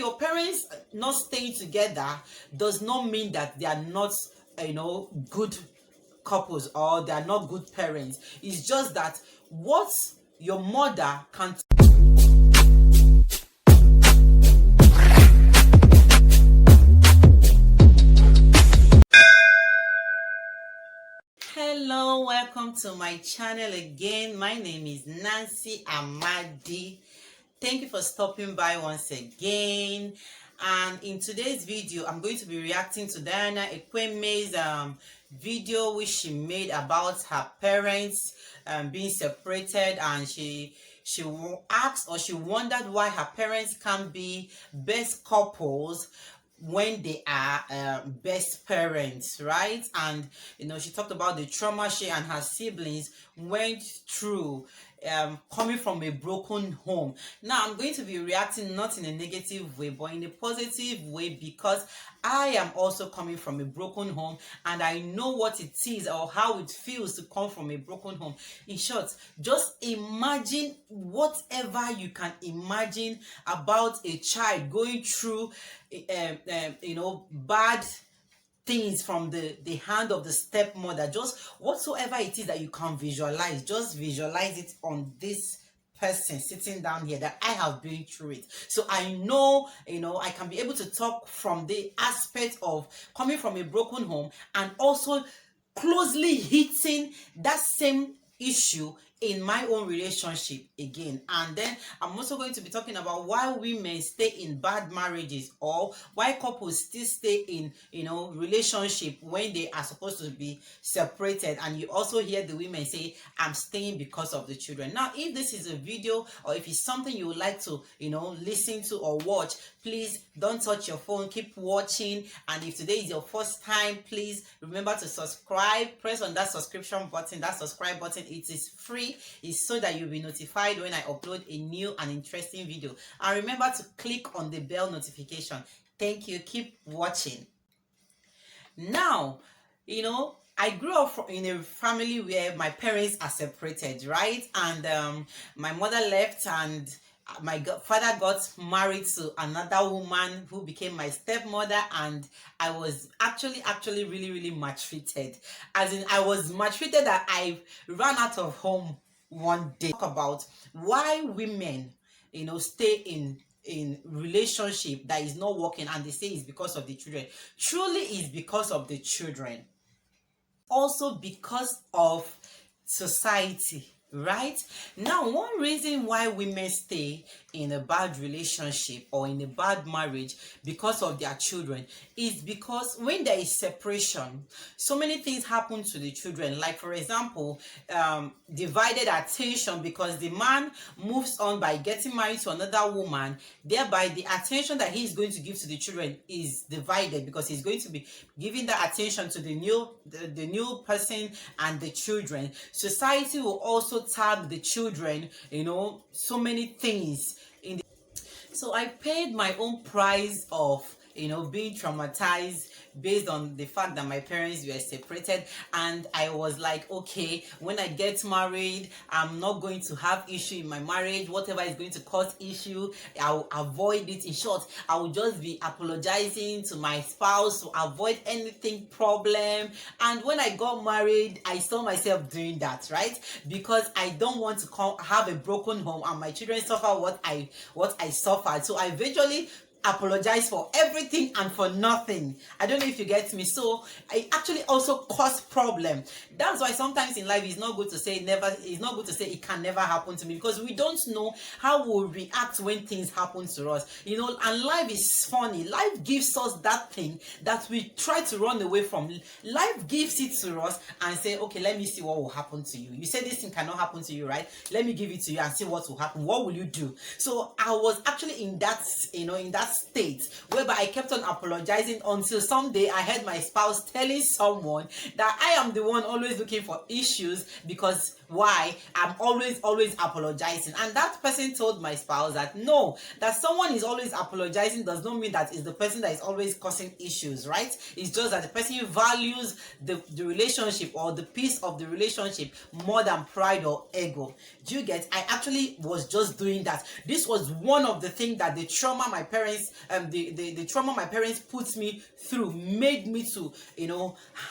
your parents not staying together does not mean that they are not, good couples, or they are not good parents. It's just that what your mother can. Hello, welcome to my channel again. My name is Nancy Amadi. Thank you for stopping by once again. And in today's video, I'm going to be reacting to Dyna Ekweme's video which she made about her parents being separated, and she asked, or she wondered, why her parents can't be best couples when they are best parents, right? And she talked about the trauma she and her siblings went through coming from a broken home. Now I'm going to be reacting not in a negative way but in a positive way, because I am also coming from a broken home and I know what it is, or how it feels to come from a broken home. In short, just imagine whatever you can imagine about a child going through bad things from the hand of the stepmother. Just whatsoever it is that you can visualize, just visualize it on this person sitting down here, that I have been through it. So I know, I can be able to talk from the aspect of coming from a broken home and also closely hitting that same issue in my own relationship again. And then I'm also going to be talking about why women stay in bad marriages, or why couples still stay in relationship when they are supposed to be separated. And you also hear the women say, I'm staying because of the children. Now, if this is a video, or if it's something you would like to listen to or watch, please don't touch your phone, keep watching. And if today is your first time, please remember to subscribe. Press on that subscription button, that subscribe button. It is free. It's so that you'll be notified when I upload a new and interesting video. And remember to click on the bell notification. Thank you. Keep watching. Now, I grew up in a family where my parents are separated, right? And my mother left, and my father got married to another woman who became my stepmother, and I was actually really maltreated. As in, I was maltreated that I ran out of home one day. Talk about why women stay in relationship that is not working, and they say it's because of the children. Truly is because of the children, also because of society. Right now, one reason why women stay in a bad relationship or in a bad marriage because of their children is because when there is separation, so many things happen to the children. Like, for example, divided attention, because the man moves on by getting married to another woman. Thereby, the attention that he is going to give to the children is divided, because he's going to be giving that attention to the new person and the children. Society will also tag the children, so many things so I paid my own price of being traumatized based on the fact that my parents were separated. And I was like, okay, when I get married, I'm not going to have issue in my marriage. Whatever is going to cause issue, I'll avoid it. In short, I will just be apologizing to my spouse to avoid anything problem. And when I got married, I saw myself doing that, right? Because I don't want to have a broken home and my children suffer what I suffered. So I eventually apologize for everything and for nothing. I don't know if you get me. So I actually also cause problem. That's why sometimes in life it's not good to say never. It's not good to say it can never happen to me, because we don't know how we'll react when things happen to us. And life is funny. Life gives us that thing that we try to run away from. Life gives it to us and say, okay, let me see what will happen to you. You say this thing cannot happen to you, right? Let me give it to you and see what will happen. What will you do? So I was actually in that, in that state whereby I kept on apologizing until someday I heard my spouse telling someone that I am the one always looking for issues, because why I'm always apologizing. And that person told my spouse that no, that someone is always apologizing does not mean that it's the person that is always causing issues, right? It's just that the person values the relationship or the peace of the relationship more than pride or ego. Do you get? I actually was just doing that. This was one of the things that the trauma my parents the trauma my parents put me through made me to,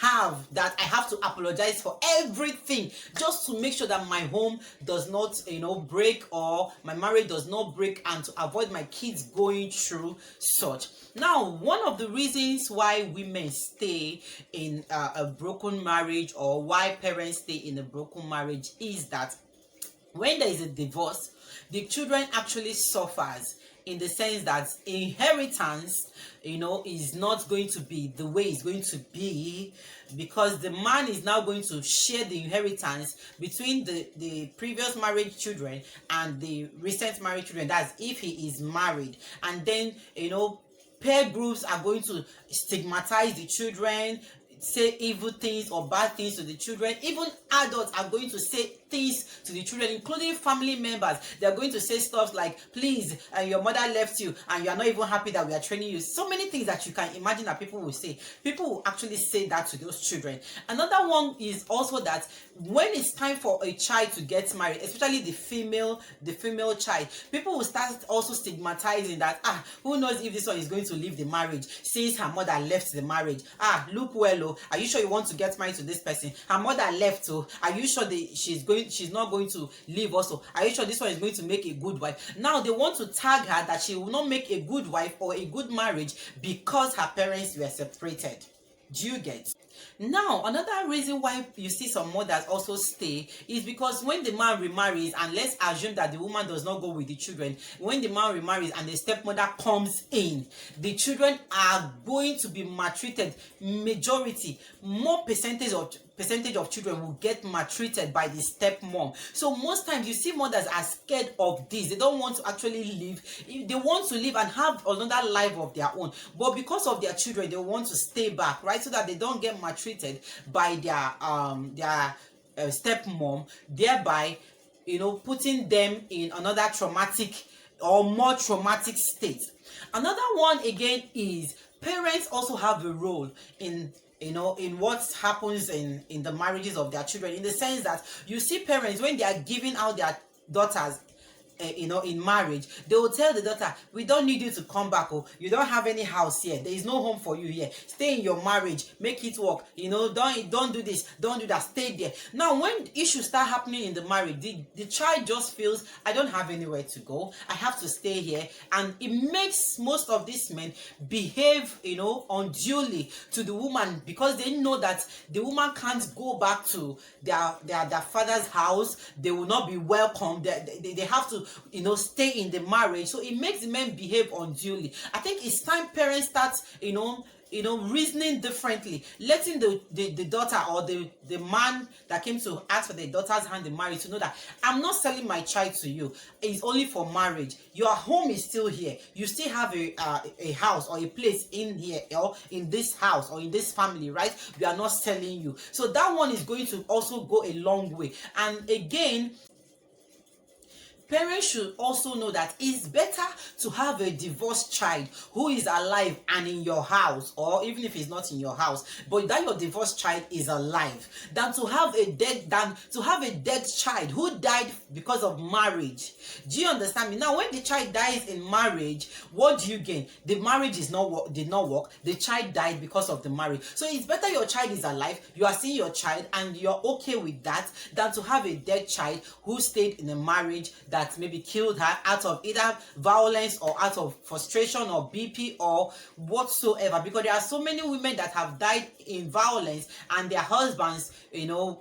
have that I have to apologize for everything, just to make sure that my home does not, break, or my marriage does not break, and to avoid my kids going through such. Now, one of the reasons why women stay in a broken marriage, or why parents stay in a broken marriage, is that when there is a divorce, the children actually suffers, in the sense that inheritance, is not going to be the way it's going to be, because the man is now going to share the inheritance between the previous married children and the recent married children. That's if he is married. And then, peer groups are going to stigmatize the children, say evil things or bad things to the children. Even adults are going to say things to the children, including family members. They're going to say stuff like, please, your mother left you and you are not even happy that we are training you. So many things that you can imagine that people will say. People will actually say that to those children. Another one is also that when it's time for a child to get married, especially the female child, people will start also stigmatizing that, who knows if this one is going to leave the marriage since her mother left the marriage. Look well, are you sure you want to get married to this person? Her mother left, are you sure she's not going to leave also? Are you sure this one is going to make a good wife? Now they want to tag her that she will not make a good wife or a good marriage because her parents were separated. Do you get? Now, another reason why you see some mothers also stay is because when the man remarries, and let's assume that the woman does not go with the children, when the man remarries and the stepmother comes in, the children are going to be maltreated. Majority, more percentage of children will get maltreated by the stepmom. So most times you see mothers are scared of this. They don't want to actually live. They want to live and have another life of their own, but because of their children, they want to stay back, right, so that they don't get maltreated by their stepmom, thereby putting them in another traumatic or more traumatic state. Another one again is parents also have a role in what happens in the marriages of their children, in the sense that you see parents, when they are giving out their daughters in marriage, they will tell the daughter, we don't need you to come back, you don't have any house here, there is no home for you here, stay in your marriage, make it work, don't do this, don't do that, stay there. Now when issues start happening in the marriage, the child just feels, I don't have anywhere to go, I have to stay here, and it makes most of these men behave unduly to the woman, because they know that the woman can't go back to their father's house, they will not be welcome, they have to stay in the marriage. So it makes the men behave unduly. I think it's time parents start reasoning differently, letting the daughter or the man that came to ask for the daughter's hand in marriage to know that I'm not selling my child to you. It's only for marriage. Your home is still here. You still have a house or a place in here, or in this house or in this family, right? We are not selling you. So that one is going to also go a long way. And again, parents should also know that it's better to have a divorced child who is alive and in your house, or even if he's not in your house, but that your divorced child is alive, than to have a dead child who died because of marriage. Do you understand me? Now, when the child dies in marriage, what do you gain? The marriage did not work. The child died because of the marriage. So it's better your child is alive, you are seeing your child, and you're okay with that, than to have a dead child who stayed in a marriage that maybe killed her out of either violence or out of frustration or BP or whatsoever. Because there are so many women that have died in violence, and their husbands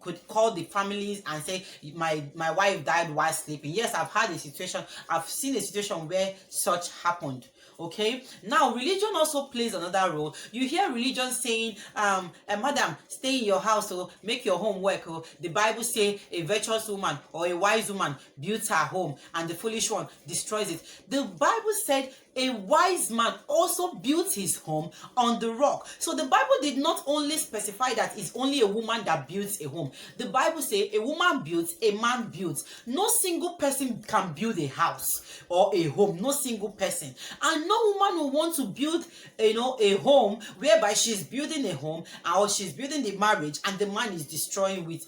could call the families and say, my wife died while sleeping. Yes, I've seen a situation where such happened. Okay, now religion also plays another role. You hear religion saying, madam, stay in your house, make your home work. The Bible say a virtuous woman or a wise woman builds her home, and the foolish one destroys it. The Bible said a wise man also built his home on the rock. So the Bible did not only specify that it's only a woman that builds a home. The Bible says a woman builds, a man builds. No single person can build a house or a home. No single person. And no woman will want to build, a home whereby she's building a home or she's building the marriage and the man is destroying with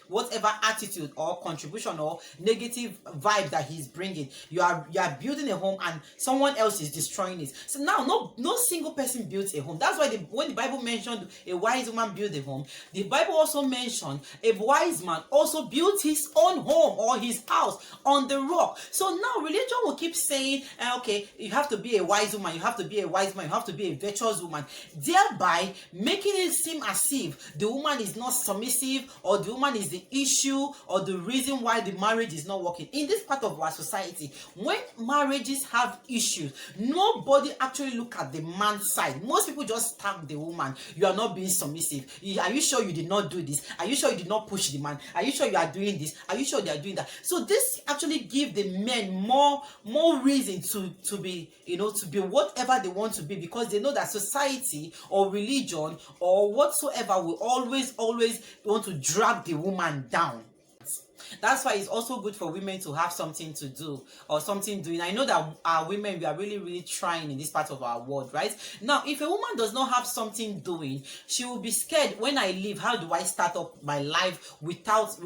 whatever attitude or contribution or negative vibe that he's bringing. You are building a home and someone else is destroying it. So now no single person builds a home. That's why when the Bible mentioned a wise woman build a home, the Bible also mentioned a wise man also built his own home or his house on the rock. So now religion will keep saying, okay, you have to be a wise woman, you have to be a wise man, you have to be a virtuous woman, thereby making it seem as if the woman is not submissive or the woman is the issue or the reason why the marriage is not working. In this part of our society, when marriages have issues, nobody actually look at the man's side. Most people just tag the woman. You are not being submissive. Are you sure you did not do this? Are you sure you did not push the man? Are you sure you are doing this? Are you sure they are doing that? So this actually give the men more reason to be whatever they want to be, because they know that society or religion or whatsoever will always want to drag the woman down. That's why it's also good for women to have something to do or something doing. I know that our women, we are really trying in this part of our world, right? Now, if a woman does not have something doing, she will be scared. When I leave, how do I start up my life without,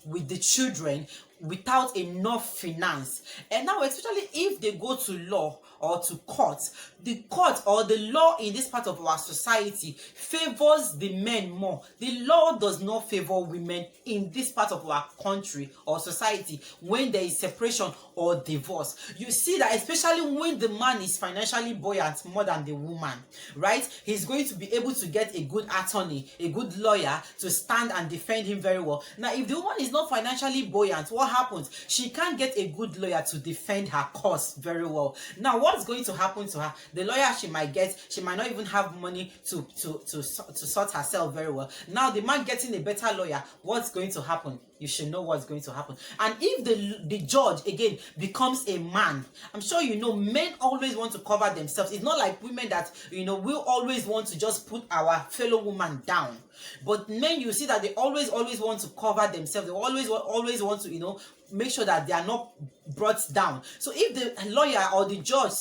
with the children, without enough finance? And now, especially if they go to law or to court, the court or the law in this part of our society favors the men more. The law does not favor women in this part of our country or society when there is separation or divorce. You see that especially when the man is financially buoyant more than the woman, right? He's going to be able to get a good attorney, a good lawyer to stand and defend him very well. Now, if the woman is not financially buoyant, what happens? She can't get a good lawyer to defend her cause very well. Now, what's going to happen to her? The lawyer she might get, she might not even have money to sort herself very well. Now, the man getting a better lawyer, what's going to happen? You should know what's going to happen. And if the judge again becomes a man, I'm sure men always want to cover themselves. It's not like women that will always want to just put our fellow woman down. But men, you see that they always want to cover themselves. They always want to make sure that they are not brought down. So if the lawyer or the judge,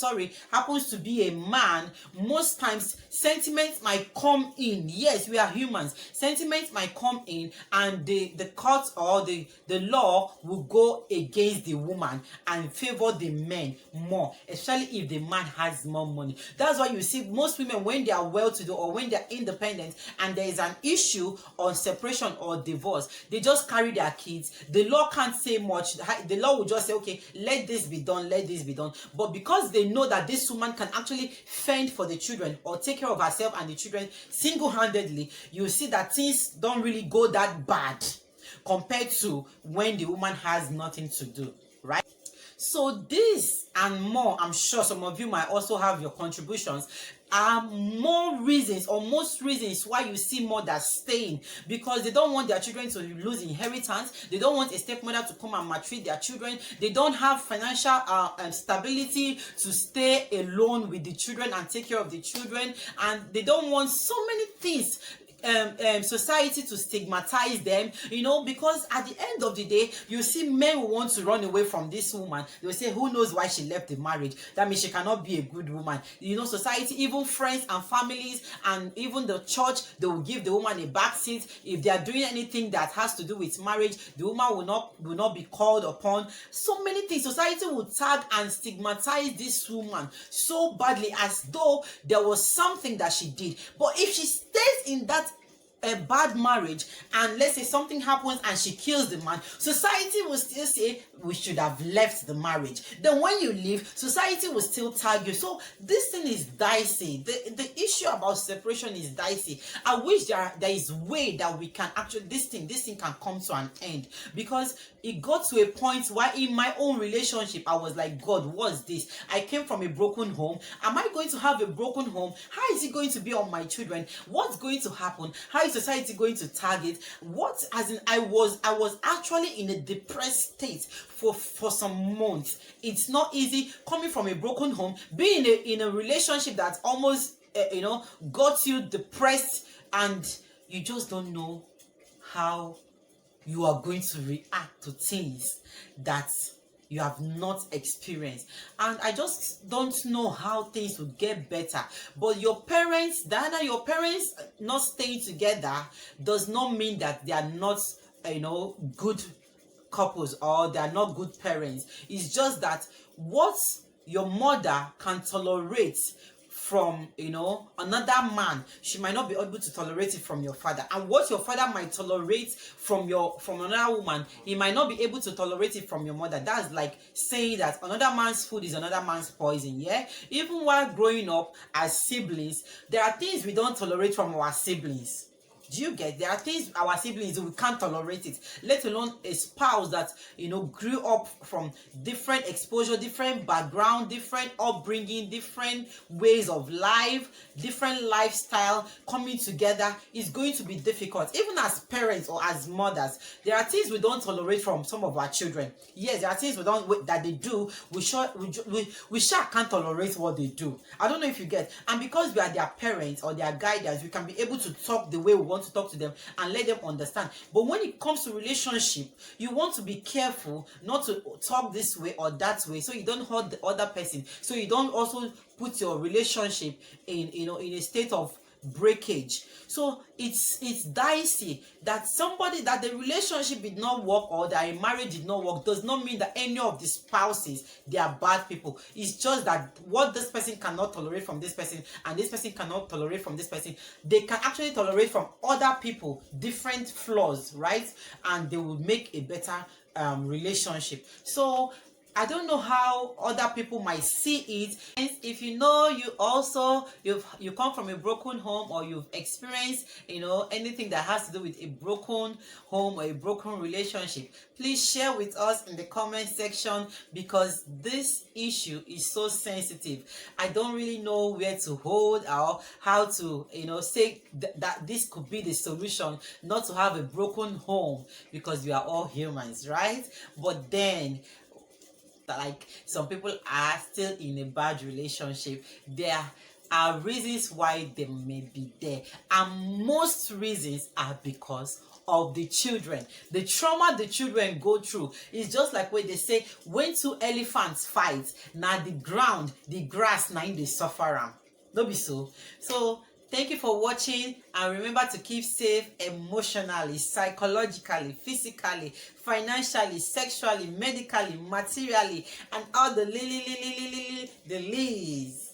happens to be a man, most times sentiments might come in. Yes, we are humans. Sentiments might come in, and the court or the law will go against the woman and favor the men more, especially if the man has more money. That's why you see most women, when they are well-to-do or when they are independent and there is an issue on separation or divorce, they just carry their kids. The law can't say much. The law will just say, okay, let this be done, let this be done. But because they know that this woman can actually fend for the children or take care of herself and the children single-handedly, you see that things don't really go that bad compared to when the woman has nothing to do, right? So this and more, I'm sure some of you might also have your contributions, are more reasons or most reasons why you see mothers staying, because they don't want their children to lose inheritance. They don't want a stepmother to come and maltreat their children. They don't have financial stability to stay alone with the children and take care of the children, and they don't want so many things. Society to stigmatize them, because at the end of the day, you see men will want to run away from this woman. They will say, who knows why she left the marriage? That means she cannot be a good woman. Society, even friends and families and even the church, they will give the woman a backseat. If they are doing anything that has to do with marriage, the woman will not be called upon. So many things. Society will tag and stigmatize this woman so badly, as though there was something that she did. But if she stays in that a bad marriage, and let's say something happens and she kills the man, society will still say we should have left the marriage. Then when you leave, society will still tag you. So this thing is dicey. The issue about separation is dicey. I wish there is way that we can actually this thing can come to an end, because it got to a point where in my own relationship I was like, God, what's this? I came from a broken home. Am I going to have a broken home? How is it going to be on my children? What's going to happen? How is society going to target? What, as in, I was actually in a depressed state for some months. It's not easy coming from a broken home, being in a relationship that almost got you depressed, and you just don't know how you are going to react to things that you have not experienced. And I just don't know how things will get better. But your parents, Diana, your parents not staying together does not mean that they are not good couples, or they are not good parents. It's just that what your mother can tolerate from another man, she might not be able to tolerate it from your father. And what your father might tolerate from another woman, he might not be able to tolerate it from your mother. That's like saying that another man's food is another man's poison. Yeah, even while growing up as siblings, there are things we don't tolerate from our siblings. Do you get? There are things our siblings, we can't tolerate it, let alone a spouse that grew up from different exposure, different background, different upbringing, different ways of life, different lifestyle coming together. Is going to be difficult. Even as parents or as mothers, there are things we don't tolerate from some of our children. Yes, there are things that they do. We sure can't tolerate what they do. I don't know if you get. And because we are their parents or their guidance, we can be able to talk the way we want to talk to them and let them understand. But when it comes to relationship, you want to be careful not to talk this way or that way, so you don't hurt the other person, so you don't also put your relationship in in a state of breakage. So it's dicey. That the relationship did not work, or that a marriage did not work, does not mean that any of the spouses, they are bad people. It's just that what this person cannot tolerate from this person, and this person cannot tolerate from this person, they can actually tolerate from other people different flaws, right? And they will make a better relationship. So I don't know how other people might see it. If you you come from a broken home, or you've experienced anything that has to do with a broken home or a broken relationship, please share with us in the comment section, because this issue is so sensitive. I don't really know where to hold, or how to say that this could be the solution, not to have a broken home, because we are all humans, right? But then, like, some people are still in a bad relationship. There are reasons why they may be there, and most reasons are because of the children. The trauma the children go through is just like when they say, when two elephants fight, now the grass now they suffer am. No be so. So thank you for watching, and remember to keep safe emotionally, psychologically, physically, financially, sexually, medically, materially, and all the lees.